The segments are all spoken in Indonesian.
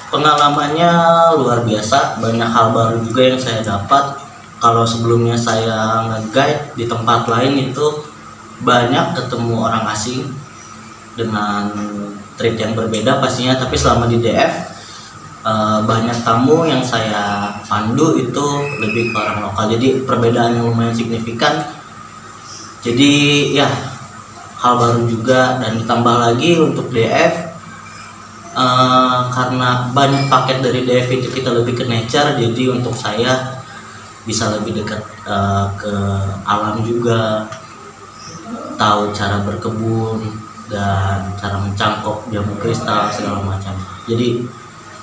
Pengalamannya luar biasa, banyak hal baru juga yang saya dapat. Kalau sebelumnya saya nge-guide di tempat lain itu banyak ketemu orang asing dengan trip yang berbeda pastinya, tapi selama di DF banyak tamu yang saya pandu itu lebih ke orang lokal, jadi perbedaan yang lumayan signifikan. Jadi ya, hal baru juga, dan ditambah lagi untuk DF karena banyak paket dari DF itu kita lebih ke nature, jadi untuk saya bisa lebih dekat ke alam juga, tahu cara berkebun dan cara mencangkok jamu kristal segala macam. Jadi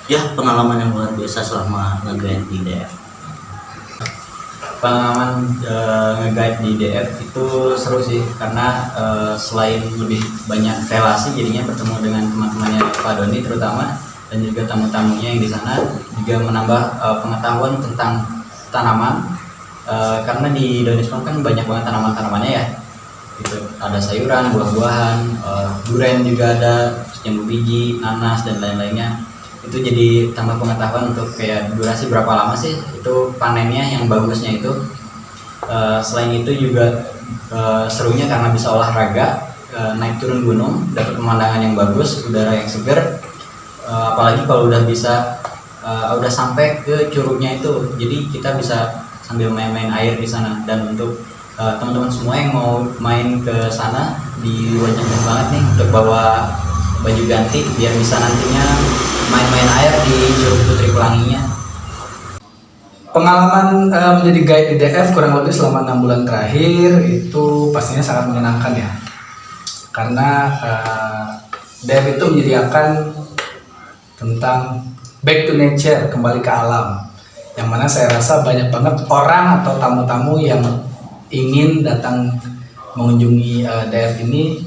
ya, pengalaman yang luar biasa selama nge-guide di DF. Pengalaman nge-guide di DF itu seru sih, karena selain lebih banyak relasi, jadinya bertemu dengan teman-temannya Pak Doni terutama, dan juga tamu-tamunya yang di sana, juga menambah pengetahuan tentang tanaman. Karena di Donismon kan banyak banget tanaman-tanamannya ya, gitu. Ada sayuran, buah-buahan, durian juga ada, jambu biji, nanas dan lain-lainnya. Itu jadi tambah pengetahuan untuk kayak durasi berapa lama sih itu panennya yang bagusnya itu. Selain itu juga serunya karena bisa olahraga, naik turun gunung, dapat pemandangan yang bagus, udara yang segar, apalagi kalau udah bisa udah sampai ke curugnya itu, jadi kita bisa sambil main-main air di sana. Dan untuk teman-teman semua yang mau main ke sana, diwajibkan banget nih untuk bawa baju ganti biar bisa nantinya main-main air di Curug Putri Pelanginya. Pengalaman menjadi guide di DF kurang lebih selama 6 bulan terakhir itu pastinya sangat menyenangkan ya, karena DF itu menyediakan tentang back to nature, kembali ke alam, yang mana saya rasa banyak banget orang atau tamu-tamu yang ingin datang mengunjungi DF ini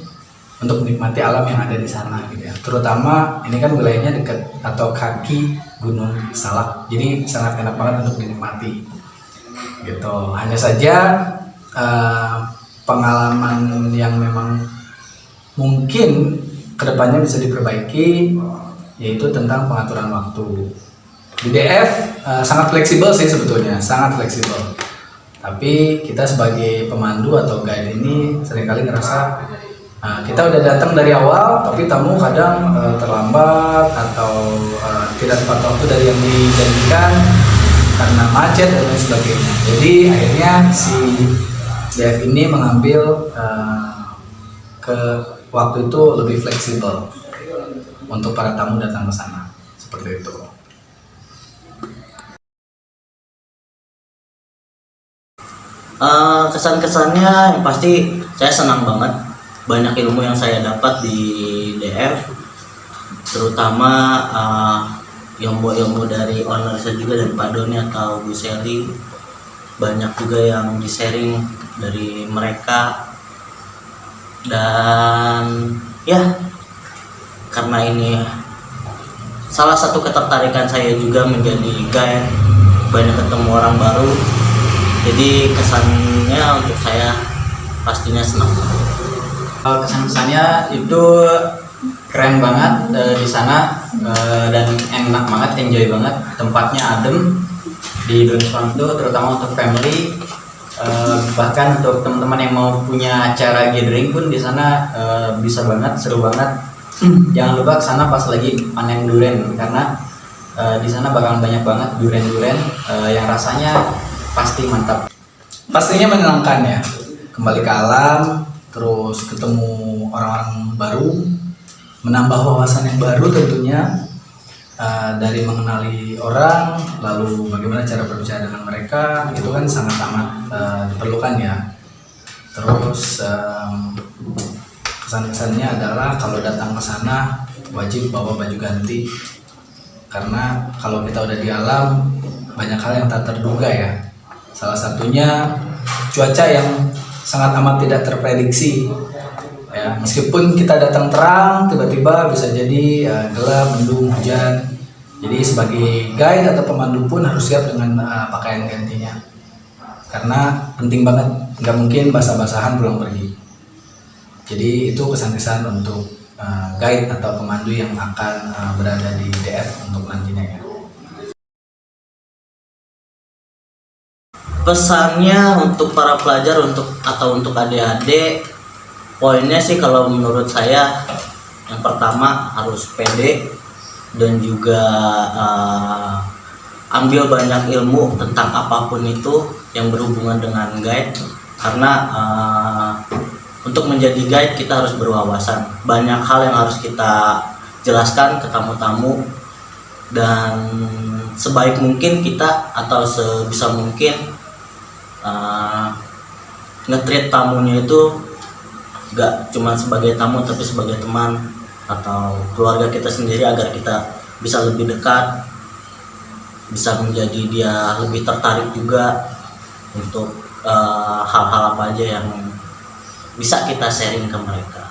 untuk menikmati alam yang ada di sana gitu ya. Terutama ini kan wilayahnya dekat atau kaki Gunung Salak, jadi sangat enak banget untuk dinikmati gitu. Hanya saja pengalaman yang memang mungkin kedepannya bisa diperbaiki, yaitu tentang pengaturan waktu. Di DF sangat fleksibel sih sebetulnya, sangat fleksibel. Tapi kita sebagai pemandu atau guide ini seringkali ngerasa kita udah datang dari awal, tapi tamu kadang terlambat atau tidak tepat waktu dari yang dijanjikan karena macet dan lain sebagainya. Jadi akhirnya si DF ini mengambil ke waktu itu lebih fleksibel untuk para tamu datang ke sana, seperti itu. Kesan-kesannya yang pasti saya senang banget, banyak ilmu yang saya dapat di DF, terutama ilmu-ilmu dari owner saya juga, dari Pak Doni atau Bu Seli. Banyak juga yang di-sharing dari mereka, dan ya, karena ini salah satu ketertarikan saya juga menjadi guide, banyak ketemu orang baru, jadi kesannya untuk saya pastinya senang. Kesan-kesannya itu keren banget di sana, dan enak banget, enjoy banget. Tempatnya adem di Donismon itu, terutama untuk family, bahkan untuk teman-teman yang mau punya acara gathering pun di sana bisa banget, seru banget. Jangan lupa kesana pas lagi panen durian, karena di sana bakalan banyak banget durian-durian yang rasanya pasti mantap. Pastinya menyenangkan ya, kembali ke alam, terus ketemu orang-orang baru, menambah wawasan yang baru tentunya, dari mengenali orang, lalu bagaimana cara berbicara dengan mereka, itu kan sangat amat diperlukan ya. Terus kesan-kesannya adalah kalau datang ke sana wajib bawa baju ganti, karena kalau kita udah di alam banyak hal yang tak terduga ya. Salah satunya cuaca yang sangat amat tidak terprediksi ya, meskipun kita datang terang, tiba-tiba bisa jadi gelap, mendung, hujan. Jadi sebagai guide atau pemandu pun harus siap dengan pakaian gantinya, karena penting banget, nggak mungkin basah-basahan pulang pergi. Jadi itu kesan-kesan untuk guide atau pemandu yang akan berada di DF untuk nantinya ya. Pesannya untuk para pelajar atau untuk adik-adik, poinnya sih kalau menurut saya yang pertama harus pede dan juga ambil banyak ilmu tentang apapun itu yang berhubungan dengan guide, karena untuk menjadi guide kita harus berwawasan. Banyak hal yang harus kita jelaskan ke tamu-tamu, dan sebaik mungkin kita atau sebisa mungkin nge-treat tamunya itu gak cuma sebagai tamu tapi sebagai teman atau keluarga kita sendiri, agar kita bisa lebih dekat, bisa menjadi dia lebih tertarik juga untuk hal-hal apa aja yang bisa kita sharing ke mereka.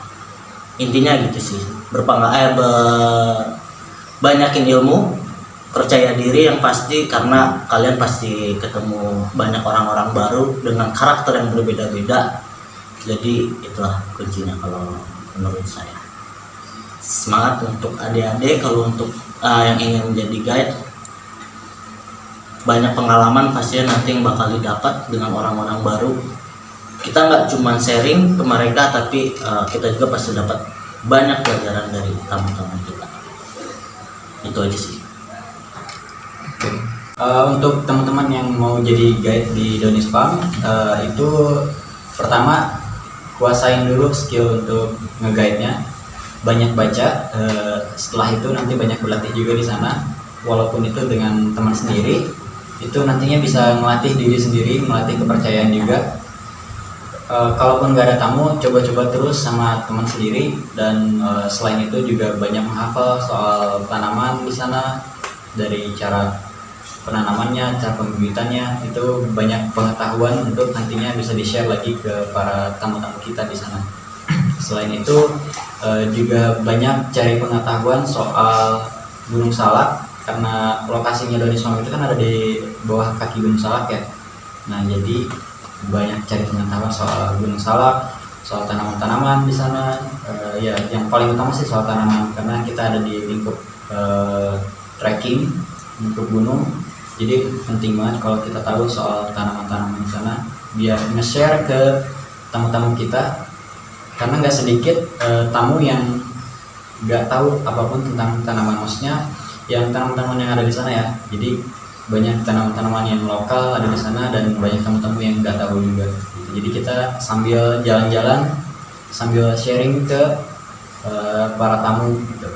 Intinya gitu sih, banyakin ilmu, percaya diri yang pasti, karena kalian pasti ketemu banyak orang-orang baru dengan karakter yang berbeda-beda. Jadi itulah kuncinya kalau menurut saya. Semangat untuk adik-adik. Kalau untuk yang ingin menjadi guide, banyak pengalaman pastinya nanti yang bakal didapat dengan orang-orang baru. Kita nggak cuma sharing ke mereka, tapi kita juga pasti dapat banyak pelajaran dari tamu-tamu kita. Itu aja sih. Untuk teman-teman yang mau jadi guide di Donis Farm, itu pertama kuasain dulu skill untuk nge-guide-nya, banyak baca, setelah itu nanti banyak berlatih juga di sana, walaupun itu dengan teman sendiri, itu nantinya bisa melatih diri sendiri, melatih kepercayaan juga. Kalaupun nggak ada tamu, coba-coba terus sama teman sendiri, dan selain itu juga banyak menghafal soal tanaman di sana, dari cara penanamannya, cara pembibitannya, itu banyak pengetahuan untuk nantinya bisa di-share lagi ke para tamu-tamu kita di sana. Selain itu juga banyak cari pengetahuan soal Gunung Salak, karena lokasinya Donis Farm itu kan ada di bawah kaki Gunung Salak ya. Nah, jadi banyak cari pengetahuan soal Gunung Salak, soal tanaman-tanaman di sana. Ya, yang paling utama sih soal tanaman, karena kita ada di lingkup trekking, lingkup gunung. Jadi penting banget kalau kita tahu soal tanaman-tanaman di sana, biar nge-share ke tamu-tamu kita, karena nggak sedikit tamu yang nggak tahu apapun tentang tanaman, maksudnya yang tanaman-tanaman yang ada di sana ya. Jadi banyak tanaman-tanaman yang lokal ada di sana, dan banyak tamu-tamu yang nggak tahu juga. Jadi kita sambil jalan-jalan, sambil sharing ke para tamu gitu.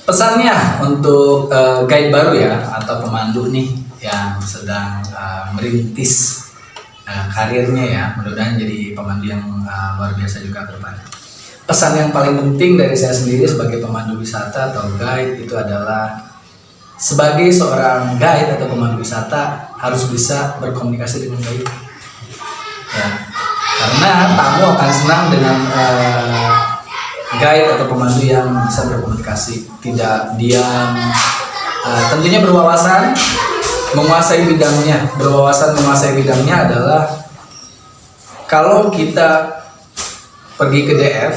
Pesannya untuk guide baru ya, atau pemandu nih yang sedang merintis karirnya ya, mudah-mudahan jadi pemandu yang luar biasa juga ke depannya. Pesan yang paling penting dari saya sendiri sebagai pemandu wisata atau guide itu adalah, sebagai seorang guide atau pemandu wisata harus bisa berkomunikasi dengan baik ya, karena tamu akan senang dengan guide atau pemandu yang bisa berkomunikasi, tidak diam, tentunya berwawasan, menguasai bidangnya. Berwawasan menguasai bidangnya adalah kalau kita pergi ke DF,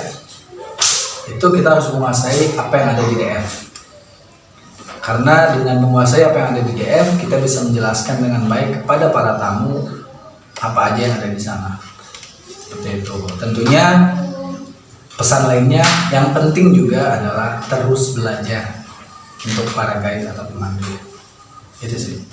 itu kita harus menguasai apa yang ada di DF. Karena dengan menguasai apa yang ada di DF, kita bisa menjelaskan dengan baik kepada para tamu apa aja yang ada di sana. Seperti itu. Tentunya pesan lainnya yang penting juga adalah terus belajar untuk para guide atau pemandu. Itu sih.